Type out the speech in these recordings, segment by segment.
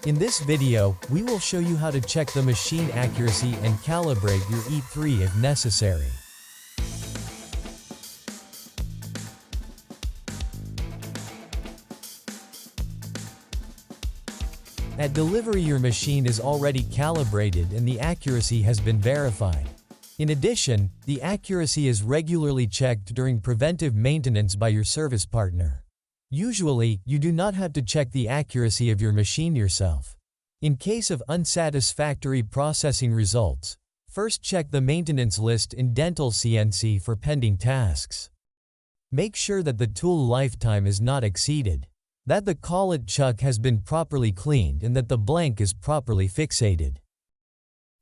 In this video, we will show you how to check the machine accuracy and calibrate your E3 if necessary. At delivery, your machine is already calibrated and the accuracy has been verified. In addition, the accuracy is regularly checked during preventive maintenance by your service partner. Usually, you do not have to check the accuracy of your machine yourself. In case of unsatisfactory processing results, first check the maintenance list in Dental CNC for pending tasks. Make sure that the tool lifetime is not exceeded, that the collet chuck has been properly cleaned, and that the blank is properly fixated.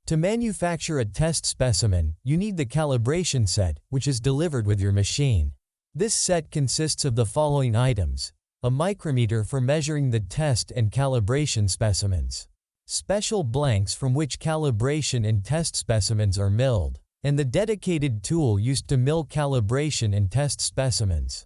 To manufacture a test specimen, you need the calibration set, which is delivered with your machine. This set consists of the following items: a micrometer for measuring the test and calibration specimens, special blanks from which calibration and test specimens are milled, and the dedicated tool used to mill calibration and test specimens.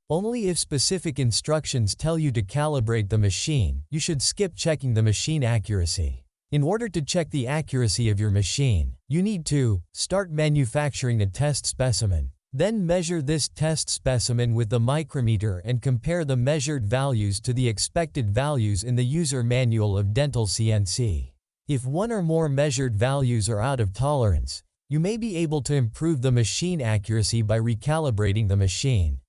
Only if specific instructions tell you to calibrate the machine, you should skip checking the machine accuracy. In order to check the accuracy of your machine, you need to start manufacturing a test specimen. Then measure this test specimen with the micrometer and compare the measured values to the expected values in the user manual of Dental CNC. If one or more measured values are out of tolerance, you may be able to improve the machine accuracy by recalibrating the machine.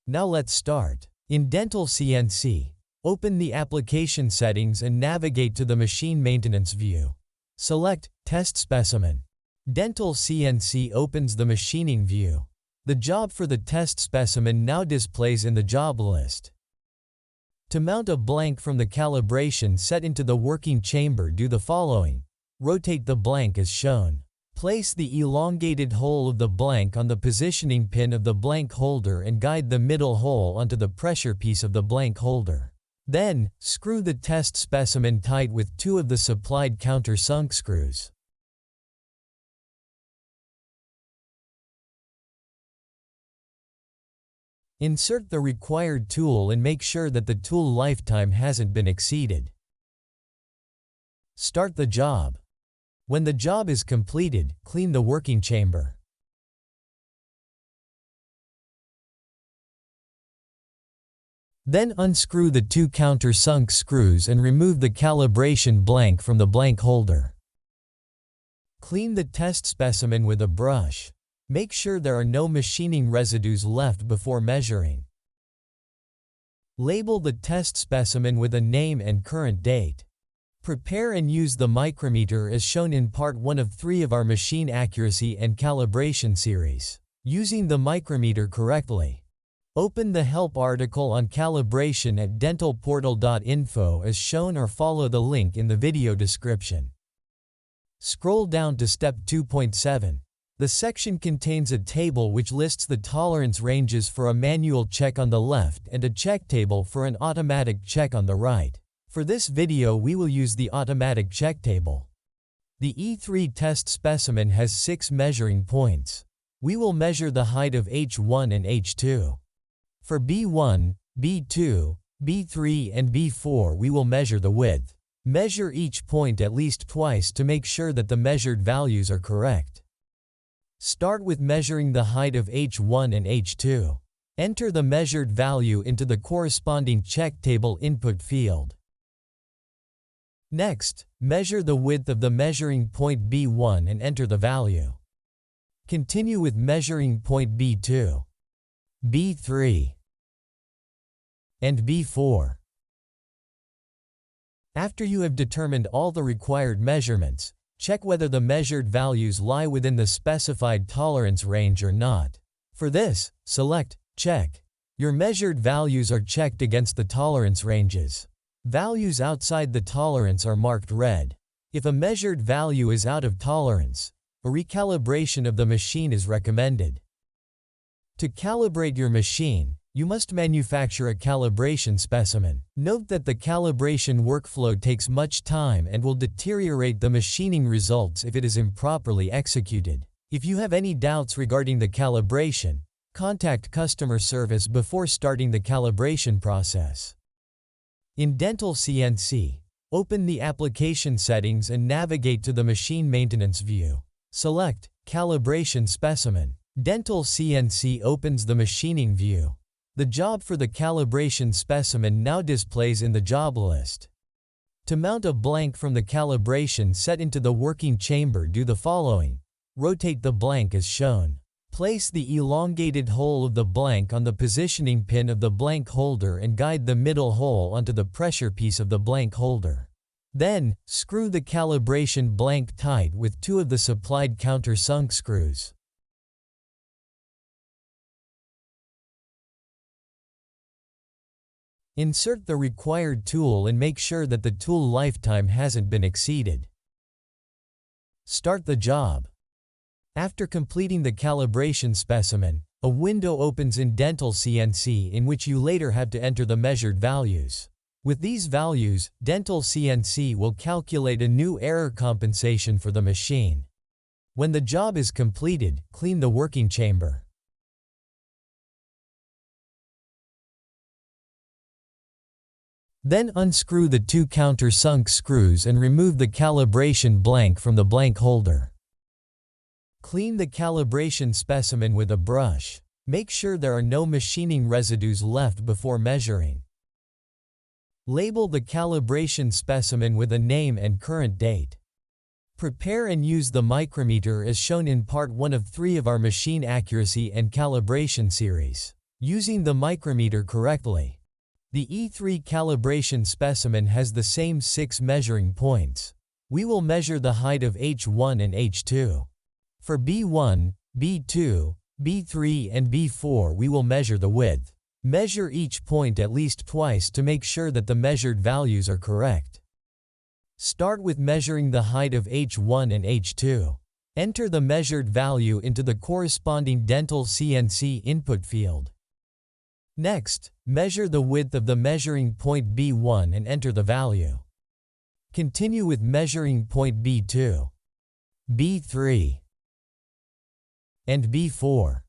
Now let's start. In Dental CNC, open the application settings and navigate to the machine maintenance view. Select Test Specimen. Dental CNC opens the machining view. The job for the test specimen now displays in the job list. To mount a blank from the calibration set into the working chamber, do the following. Rotate the blank as shown. Place the elongated hole of the blank on the positioning pin of the blank holder and guide the middle hole onto the pressure piece of the blank holder. Then, screw the test specimen tight with 2 of the supplied countersunk screws. Insert the required tool and make sure that the tool lifetime hasn't been exceeded. Start the job. When the job is completed, clean the working chamber. Then unscrew the 2 countersunk screws and remove the calibration blank from the blank holder. Clean the test specimen with a brush. Make sure there are no machining residues left before measuring. Label the test specimen with a name and current date. Prepare and use the micrometer as shown in part 1 of 3 of our machine accuracy and calibration series. Using the micrometer correctly. Open the help article on calibration at dentalportal.info as shown or follow the link in the video description. Scroll down to step 2.7. The section contains a table which lists the tolerance ranges for a manual check on the left and a check table for an automatic check on the right. For this video, we will use the automatic check table. The E3 test specimen has 6 measuring points. We will measure the height of H1 and H2. For B1, B2, B3 and B4 we will measure the width. Measure each point at least twice to make sure that the measured values are correct. Start with measuring the height of H1 and H2. Enter the measured value into the corresponding check table input field. Next, measure the width of the measuring point B1 and enter the value. Continue with measuring point B2, B3, and B4. After you have determined all the required measurements, check whether the measured values lie within the specified tolerance range or not. For this, select Check. Your measured values are checked against the tolerance ranges. Values outside the tolerance are marked red. If a measured value is out of tolerance, a recalibration of the machine is recommended. To calibrate your machine, you must manufacture a calibration specimen. Note that the calibration workflow takes much time and will deteriorate the machining results if it is improperly executed. If you have any doubts regarding the calibration, contact customer service before starting the calibration process. In Dental CNC, Open the application settings and navigate to the machine maintenance view. Select Calibration Specimen. Dental CNC opens the machining view. The job for the calibration specimen now displays in the job list. To mount a blank from the calibration set into the working chamber, do the following. Rotate the blank as shown. Place the elongated hole of the blank on the positioning pin of the blank holder and guide the middle hole onto the pressure piece of the blank holder. Then, screw the calibration blank tight with 2 of the supplied countersunk screws. Insert the required tool and make sure that the tool lifetime hasn't been exceeded. Start the job. After completing the calibration specimen, a window opens in Dental CNC in which you later have to enter the measured values. With these values, Dental CNC will calculate a new error compensation for the machine. When the job is completed, clean the working chamber. Then unscrew the 2 countersunk screws and remove the calibration blank from the blank holder. Clean the calibration specimen with a brush. Make sure there are no machining residues left before measuring. Label the calibration specimen with a name and current date. Prepare and use the micrometer as shown in part 1 of 3 of our machine accuracy and calibration series. Using the micrometer correctly. The E3 calibration specimen has the same 6 measuring points. We will measure the height of H1 and H2. For B1, B2, B3 and B4 we will measure the width. Measure each point at least twice to make sure that the measured values are correct. Start with measuring the height of H1 and H2. Enter the measured value into the corresponding Dental CNC input field. Next, measure the width of the measuring point B1 and enter the value. Continue with measuring point B2, B3, and B4.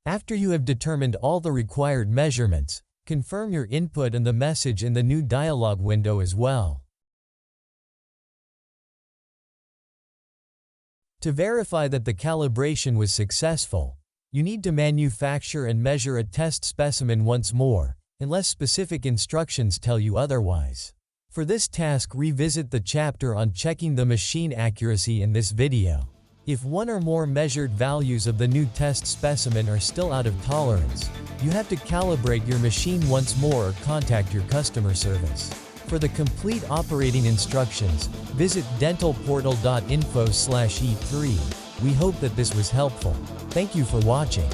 After you have determined all the required measurements, confirm your input and the message in the new dialog window as well. To verify that the calibration was successful, you need to manufacture and measure a test specimen once more, unless specific instructions tell you otherwise. For this task, revisit the chapter on checking the machine accuracy in this video. If 1 or more measured values of the new test specimen are still out of tolerance, you have to calibrate your machine once more or contact your customer service. For the complete operating instructions, visit dentalportal.info/E3. We hope that this was helpful. Thank you for watching.